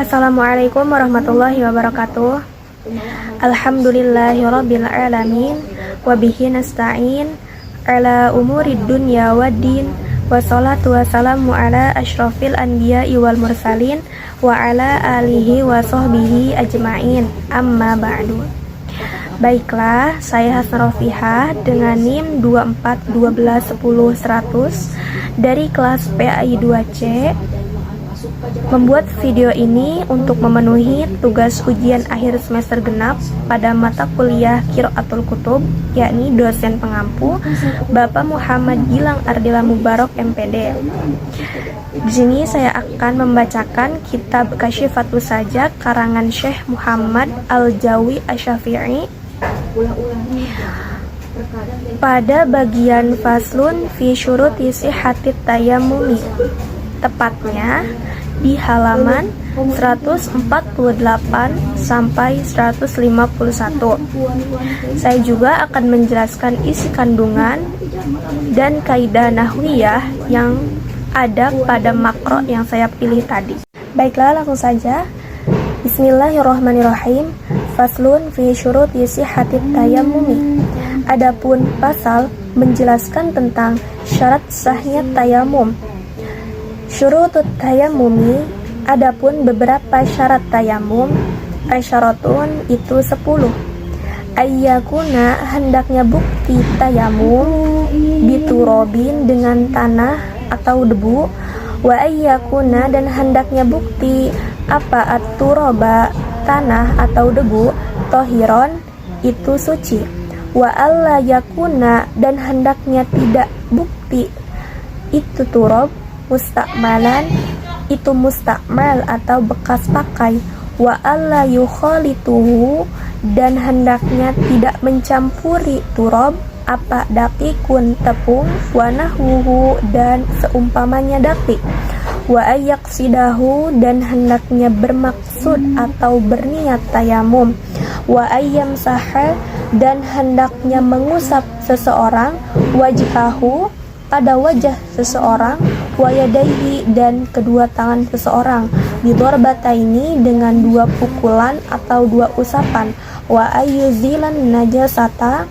Assalamualaikum warahmatullahi wabarakatuh. Alhamdulillahirabbil alamin wa bihi nasta'in ala umurid dunya waddin wassalatu wassalamu ala asyrafil anbiya'i wal mursalin wa ala alihi wa sahbihi ajma'in, amma ba'du. Baiklah, saya Hasna Rofihah dengan NIM 241210 dari kelas PAI 2C membuat video ini untuk memenuhi tugas ujian akhir semester genap pada mata kuliah Qiraatul Kutub, yakni dosen pengampu Bapak Muhammad Gilang Ardila Mubarok MPD. Di sini saya akan membacakan kitab Kasyifatus Sajak karangan Syekh Muhammad Al-Jawi Asy-Syafi'i pada bagian faslun fi syuruti sihhatit tayammumi, tepatnya di halaman 148 sampai 151. Saya juga akan menjelaskan isi kandungan dan kaidah nahwiyah yang ada pada makro yang saya pilih tadi. Baiklah, langsung saja. Bismillahirrahmanirrahim. Faslun fi syuruti sihhatit tayammumi. Adapun pasal menjelaskan tentang syarat sahnya tayamum. Syurutut tayammumi, adapun beberapa syarat tayamum, asyaratun itu 10. Ayyakuna, hendaknya bukti tayamum, biturobin dengan tanah atau debu, wa ayyakuna, dan hendaknya bukti apa at-turoba, tanah atau debu, tohiron itu suci, wa alla yakuna, dan hendaknya tidak bukti itu turob mustakmalan itu mustakmal atau bekas pakai, wa alla yukhalituhu, dan hendaknya tidak mencampuri turab apa dakikun tepung, wa nahwuhu, dan seumpamanya dakik, wa ayyaqsidahu, dan hendaknya bermaksud atau berniat tayamum, wa ayyamsaha, dan hendaknya mengusap seseorang wajhahu, pada wajah seseorang, wa yadaihi, dan kedua tangan seseorang, bidharbataini, dengan dua pukulan atau dua usapan, wa ayyuzilan najasata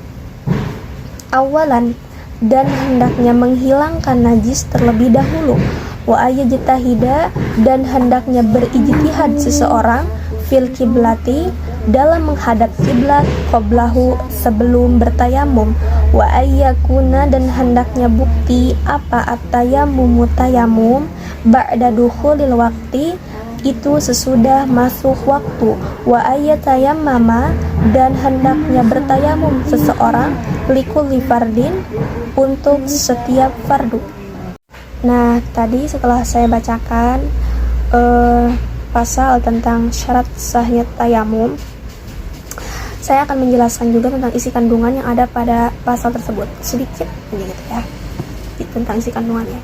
awalan, dan hendaknya menghilangkan najis terlebih dahulu, wa ayyajtahida, dan hendaknya berijtihad seseorang fil kiblati, dalam menghadap kiblat, qablahu, sebelum bertayamum, wa ayyakuna, dan hendaknya bukti apa at-tayammumu tayamum, ba'da dukhulil waqti, itu sesudah masuk waktu, wa ayyatayammama, dan hendaknya bertayamum seseorang likulli fardin, untuk setiap fardu. Nah, tadi setelah saya bacakan pasal tentang syarat sahnya tayamum, saya akan menjelaskan juga tentang isi kandungan yang ada pada pasal tersebut sedikit gitu ya, tentang isi kandungannya.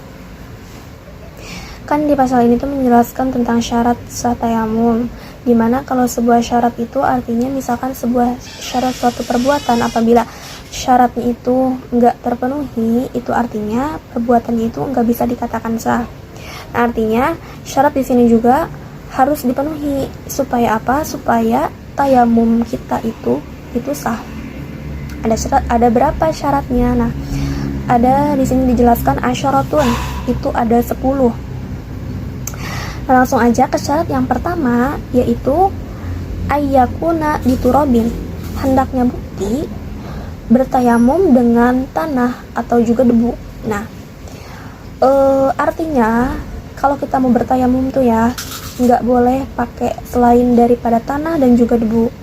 Kan di pasal ini tuh menjelaskan tentang syarat sah tayamum, dimana kalau sebuah syarat itu artinya misalkan sebuah syarat suatu perbuatan, apabila syaratnya itu enggak terpenuhi, itu artinya perbuatannya itu enggak bisa dikatakan sah. Nah, artinya syarat di sini juga harus dipenuhi supaya apa? Supaya tayamum kita itu sah. Ada berapa syaratnya? Nah, ada di sini dijelaskan asyaratun, itu ada 10. Nah, langsung aja ke syarat yang pertama, yaitu ayyakuna diturobin, hendaknya bukti bertayamum dengan tanah atau juga debu. Nah, artinya kalau kita mau bertayamum tuh ya, nggak boleh pakai selain daripada tanah dan juga debu.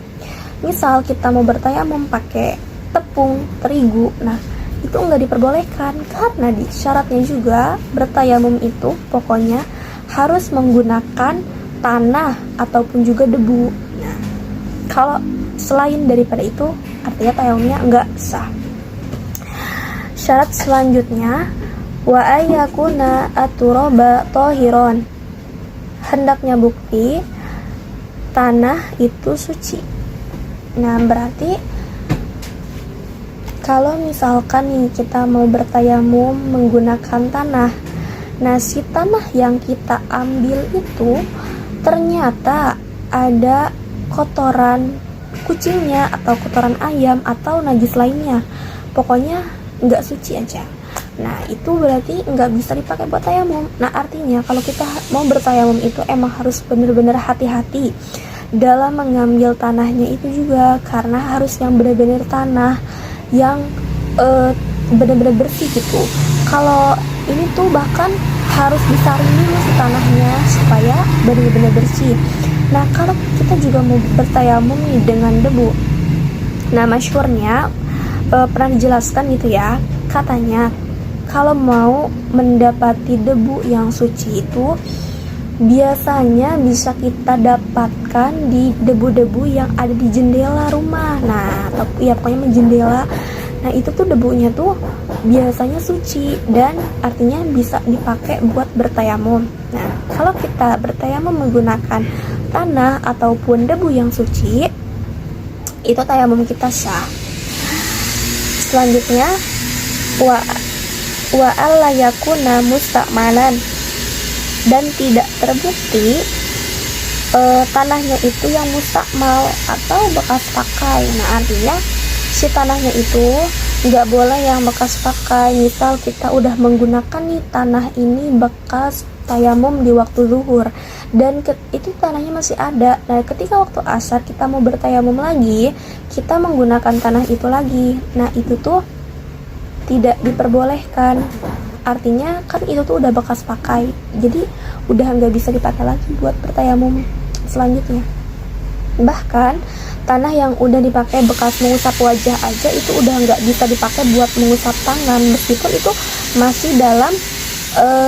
Misal kita mau bertayamum pakai tepung terigu, nah itu nggak diperbolehkan, karena di syaratnya juga bertayamum itu pokoknya harus menggunakan tanah ataupun juga debu. Nah, kalau selain daripada itu artinya tayamumnya nggak sah. Syarat selanjutnya, wa ayyakuna at-turaba tohiron, hendaknya bukti tanah itu suci. Nah, berarti kalau misalkan nih kita mau bertayamum menggunakan tanah, nah si tanah yang kita ambil itu ternyata ada kotoran kucingnya atau kotoran ayam atau najis lainnya, pokoknya nggak suci aja. Nah itu berarti nggak bisa dipakai buat tayamum. Nah artinya kalau kita mau bertayamum itu emang harus benar-benar hati-hati dalam mengambil tanahnya itu juga, karena harus yang benar-benar tanah yang benar-benar bersih gitu. Kalau ini tuh bahkan harus disaring dulu si tanahnya supaya benar-benar bersih. Nah kalau kita juga mau bertayamum nih dengan debu, nah masyhurnya pernah dijelaskan gitu ya, katanya kalau mau mendapati debu yang suci itu biasanya bisa kita dapatkan di debu-debu yang ada di jendela rumah. Nah ya pokoknya jendela. Nah itu tuh debunya tuh biasanya suci dan artinya bisa dipakai buat bertayamum. Nah kalau kita bertayamum menggunakan tanah ataupun debu yang suci, itu tayamum kita sah. Selanjutnya wa alla yakuna musta'malan, dan tidak terbukti tanahnya itu yang mustakmal atau bekas pakai. Nah artinya si tanahnya itu nggak boleh yang bekas pakai. Misal kita udah menggunakan nih tanah ini bekas tayamum di waktu zuhur dan itu tanahnya masih ada. Nah ketika waktu asar kita mau bertayamum lagi, kita menggunakan tanah itu lagi. Nah itu tuh tidak diperbolehkan. Artinya kan itu tuh udah bekas pakai, jadi udah nggak bisa dipakai lagi buat bertayamum selanjutnya. Bahkan tanah yang udah dipakai bekas mengusap wajah aja itu udah nggak bisa dipakai buat mengusap tangan, meskipun itu masih dalam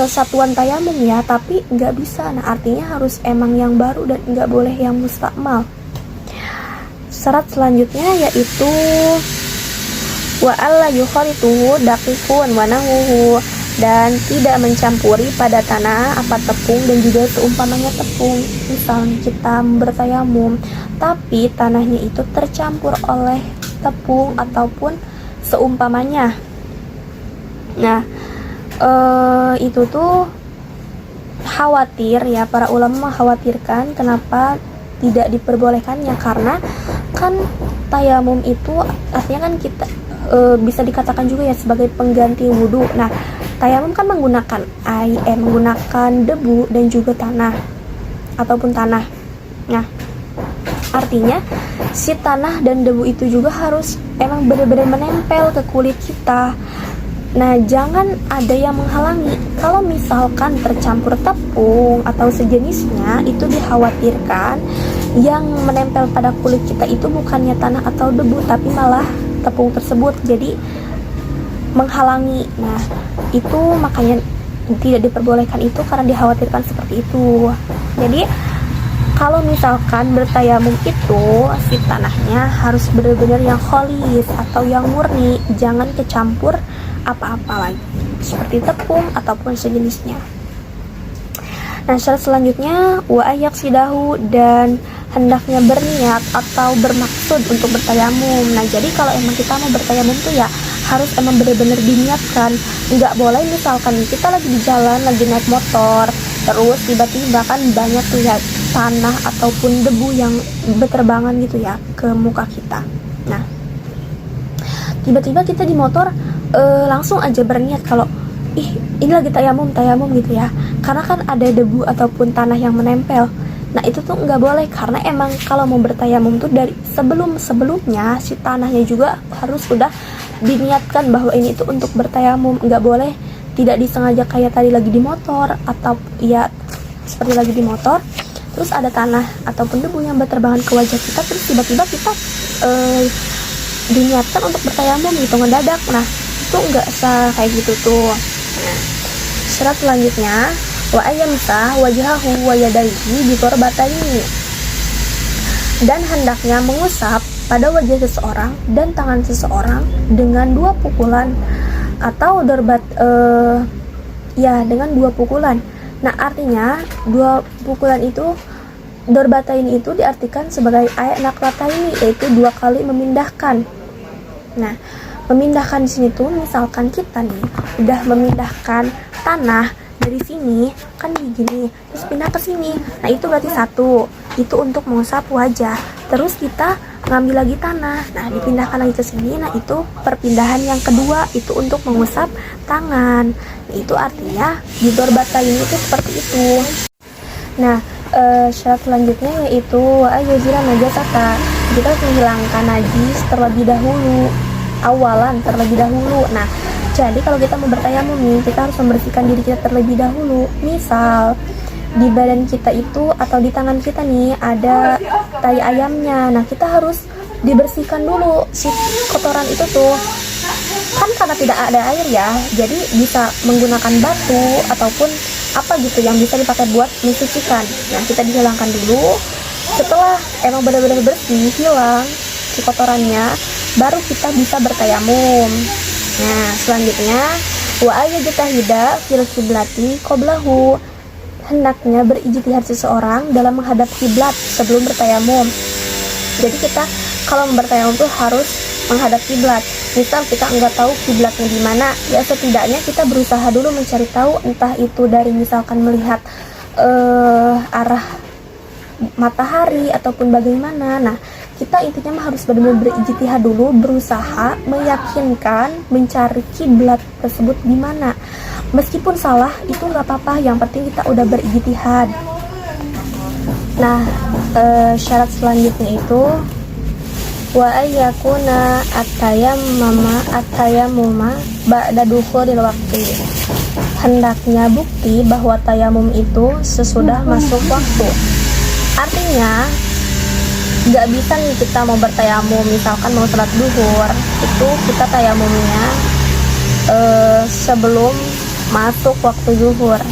satuan tayamum ya, tapi nggak bisa. Nah artinya harus emang yang baru dan nggak boleh yang mustakmal. Syarat selanjutnya yaitu wa alla yukhalituhu daqiqun wa nahwuhu, dan tidak mencampuri pada tanah apa tepung dan juga seumpamanya tepung. Misalnya kita bertayamum tapi tanahnya itu tercampur oleh tepung ataupun seumpamanya. Nah itu tuh khawatir ya, para ulama mengkhawatirkan kenapa tidak diperbolehkannya, karena kan tayamum itu artinya kan kita bisa dikatakan juga ya sebagai pengganti wudhu. Nah tayamum kan menggunakan menggunakan debu dan juga tanah ataupun tanah. Nah artinya si tanah dan debu itu juga harus emang benar-benar menempel ke kulit kita. Nah jangan ada yang menghalangi. Kalau misalkan tercampur tepung atau sejenisnya, itu dikhawatirkan yang menempel pada kulit kita itu bukannya tanah atau debu, tapi malah tepung tersebut, jadi menghalangi. Nah itu makanya tidak diperbolehkan itu, karena dikhawatirkan seperti itu. Jadi kalau misalkan bertayamum itu si tanahnya harus benar-benar yang kholis atau yang murni, jangan kecampur apa-apa lagi seperti tepung ataupun sejenisnya. Nah syarat selanjutnya wa ayaksidahu, dan hendaknya berniat atau bermaksud untuk bertayamum. Nah jadi kalau emang kita mau bertayamum tuh ya harus emang benar-benar diniatkan. Nggak boleh misalkan kita lagi di jalan, lagi naik motor, terus tiba-tiba kan banyak tuh ya tanah ataupun debu yang berterbangan gitu ya ke muka kita. Nah tiba-tiba kita di motor langsung aja berniat kalau ini lagi tayamum gitu ya, karena kan ada debu ataupun tanah yang menempel. Nah itu tuh nggak boleh, karena emang kalau mau bertayamum tuh dari sebelumnya si tanahnya juga harus udah diniatkan bahwa ini tuh untuk bertayamum. Nggak boleh tidak disengaja kayak tadi lagi di motor, atau ya seperti lagi di motor terus ada tanah ataupun debu yang berterbangan ke wajah kita, terus tiba-tiba kita diniatkan untuk bertayamum gitu ngedadak. Nah itu nggak sah kayak gitu tuh. Nah, syarat selanjutnya wa ayyamsah wajhahu wa yadayhi bi turbataini, dan hendaknya mengusap pada wajah seseorang dan tangan seseorang dengan 2 pukulan atau dorbat dengan 2 pukulan. Nah artinya 2 pukulan itu, dorbatain itu diartikan sebagai ayat naklataini, yaitu 2 kali memindahkan. Nah memindahkan di sini tuh misalkan kita nih udah memindahkan tanah dari sini kan gini, terus pindah ke sini. Nah itu berarti satu, itu untuk mengusap wajah. Terus kita ngambil lagi tanah, nah dipindahkan lagi ke sini. Nah itu perpindahan yang kedua, itu untuk mengusap tangan. Nah, itu artinya di dorbatain itu seperti itu. Nah syarat selanjutnya yaitu ayuzira najasata, kita harus menghilangkan najis terlebih dahulu, awalan terlebih dahulu. Nah jadi kalau kita mau bertayamum nih, kita harus membersihkan diri kita terlebih dahulu. Misal di badan kita itu atau di tangan kita nih ada tai ayamnya, nah kita harus dibersihkan dulu si kotoran itu tuh. Kan karena tidak ada air ya, jadi bisa menggunakan batu ataupun apa gitu yang bisa dipakai buat mensucikan. Nah kita dihilangkan dulu. Setelah emang benar-benar bersih, hilang si kotorannya, baru kita bisa bertayamum. Nah selanjutnya wa ayyajtahida fil qiblati qablahu, hendaknya berijtihad seseorang dalam menghadap kiblat sebelum bertayamum. Jadi kita kalau bertayamum tuh harus menghadap kiblat. Misal kita nggak tahu kiblatnya di mana, ya setidaknya kita berusaha dulu mencari tahu, entah itu dari misalkan melihat arah matahari ataupun bagaimana. Nah kita intinya harus benar-benar berijtihad dulu, berusaha meyakinkan mencari kiblat tersebut di mana. Meskipun salah itu nggak apa-apa, yang penting kita udah berijtihad. Nah syarat selanjutnya itu wa ayyakuna at-tayammuma ba'da dukhulil waqti, hendaknya bukti bahwa tayamum itu sesudah masuk waktu. Artinya nggak bisa nih kita mau bertayamum, misalkan mau sholat duhur, itu kita tayamumnya sebelum masuk waktu zuhur,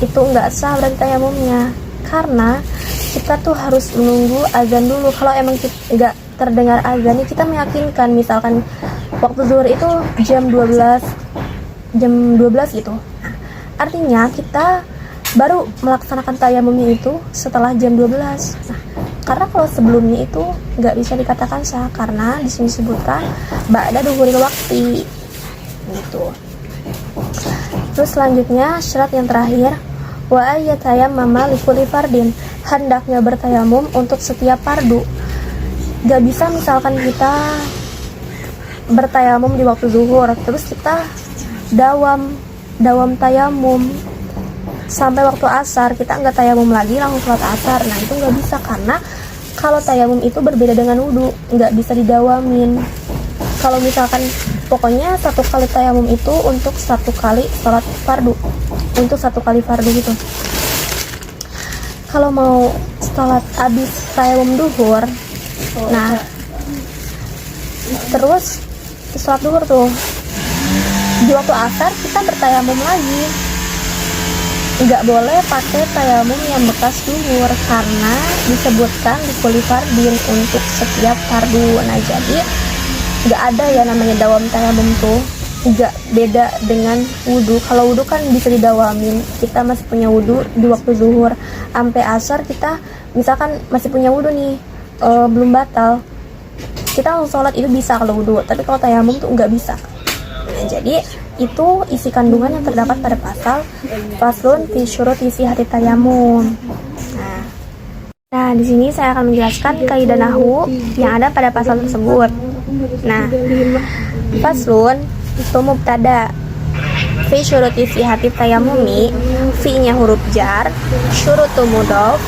itu nggak sah berarti tayamumnya, karena kita tuh harus menunggu azan dulu. Kalau emang nggak terdengar azan, kita meyakinkan misalkan waktu zuhur itu jam 12 gitu. Nah, artinya kita baru melaksanakan tayamumnya itu setelah jam 12. Nah, karena kalau sebelumnya itu nggak bisa dikatakan sah, karena di sini disebutkan ba'da duhuril waqti gitu. Terus selanjutnya syarat yang terakhir wa ayyatayammama likulli fardin, hendaknya bertayamum untuk setiap fardu. Gak bisa misalkan kita bertayamum di waktu zuhur terus kita dawam tayamum sampai waktu asar, kita nggak tayamum lagi langsung sholat asar. Nah itu nggak bisa, karena kalau tayamum itu berbeda dengan wudhu, nggak bisa didawamin. Kalau misalkan pokoknya satu kali tayamum itu untuk satu kali sholat fardu, untuk satu kali fardu gitu. Kalau mau sholat abis tayamum duhur, nah terus sholat duhur tuh di waktu asar kita bertayamum lagi, nggak boleh pakai tayamum yang bekas duhur, karena disebutkan di kulli fardin, untuk setiap fardu. Nah jadi nggak ada ya namanya dawam tayamum tuh, nggak beda dengan wudhu. Kalau wudhu kan bisa didawamin, kita masih punya wudhu di waktu zuhur sampai asar, kita misalkan masih punya wudhu nih, belum batal, kita langsung sholat, itu bisa kalau wudhu. Tapi kalau tayamum tuh nggak bisa. Nah jadi itu isi kandungan yang terdapat pada pasal faslun fi syuruti sihhati tayamum. Nah di sini saya akan menjelaskan kaidah nahwu yang ada pada pasal tersebut. Nah, faslun itu mubtada, fi syuruti sihhati tayamumi, fi-nya huruf jar, syurutu mudhof,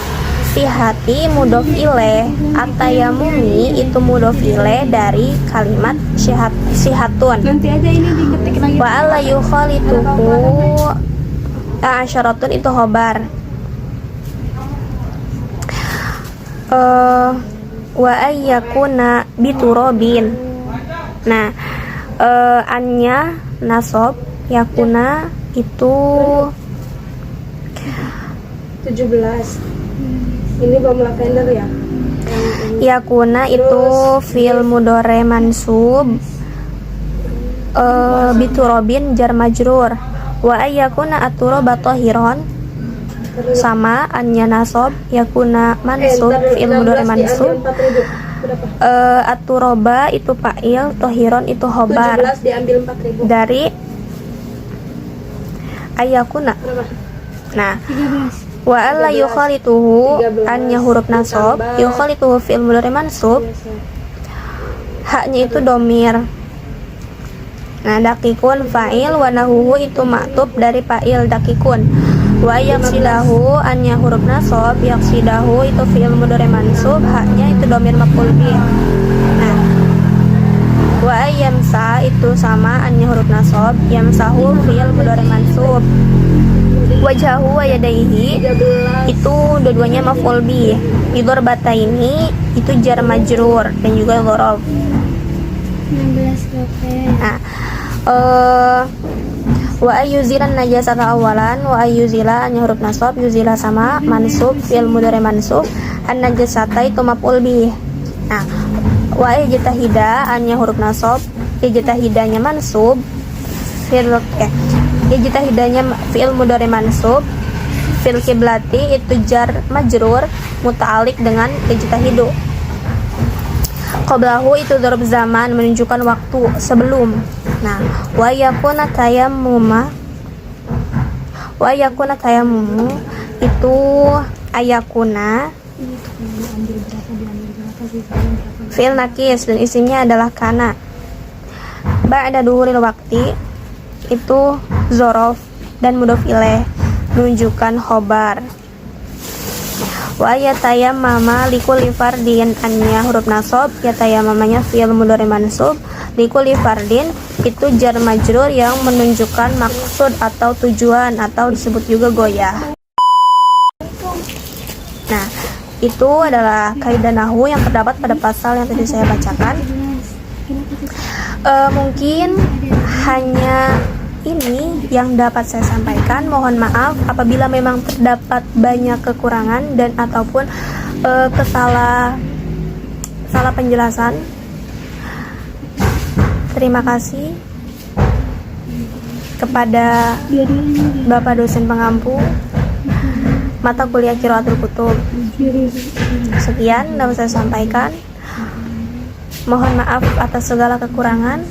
sihhati mudhof ilaih, at-tayamumi itu mudhof ilaih dari kalimat sihatun. Nanti aja ini diketik lagi. Wa alla yukhalituhu asyaratun itu khobar. Wa ayyakuna biturobin. Nah annya nasob, yakuna itu 17. Ini bom lavender ya. yakuna itu fil mudhari mansub, biturobin jar majrur. Wa ayyakuna aturoba tahiron, sama annya nasob, yakuna mansub fil mudhari mansub, aturoba itu fa'il, tohiron itu khobar. 17 diambil 4.000. Dari ayakuna. Berapa? Nah, 13. wa alla yukhalituhu annya huruf nasab, yukhalituhu fi'il mudhari mansub, haknya itu domir. Nah, dakikun fa'il, wa nahuhu itu maktub dari fa'il dakikun. Wa yaksidahu annya huruf nasab, yaksidahu itu fi'il mudhari mansub, haknya itu domir maf'ul bih. Nah, wa yamsa itu sama annya huruf nasab, yamsahu fi'il mudhari mansub. Wajahu wa yadaihi itu dua-duanya maf'ul bih. Idor bata ini itu jar majrur dan juga dhorob. 16 oke. Nah, wa ayyuzilan najasata awalan, wa ayyuzila nya huruf nasab, yuzila sama mansub fi'il mudhari mansub, an najasata itu maf'ul bih. Nah, wa yajtahida nya huruf nasab, yajtahidanya mansub yajtahidanya fi'il mudhari mansub, fil kiblati itu jar majrur muta'alliq dengan yajtahidu. Qablahu itu dzarf zaman menunjukkan waktu sebelum. Nah, wa yakuna tayammumu itu ayakuna fi'il nakis dan isimnya adalah kana. Ba'da duhuril waqti itu zorof dan mudhof ilaih menunjukkan khobar. Wa yatayammama likulli fardin annya huruf nasab, yatayammamanya fi'il mudhari mansub, likulli fardin itu jar majrur yang menunjukkan maksud atau tujuan atau disebut juga goyah. Nah, itu adalah kaidah nahwu yang terdapat pada pasal yang tadi saya bacakan. Mungkin hanya ini yang dapat saya sampaikan. Mohon maaf apabila memang terdapat banyak kekurangan dan ataupun salah penjelasan. Terima kasih kepada Bapak dosen pengampu mata kuliah Qiraatul Kutub. Sekian dapat saya sampaikan. Mohon maaf atas segala kekurangan.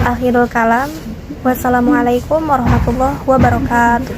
Akhirul kalam. Wassalamualaikum warahmatullahi wabarakatuh.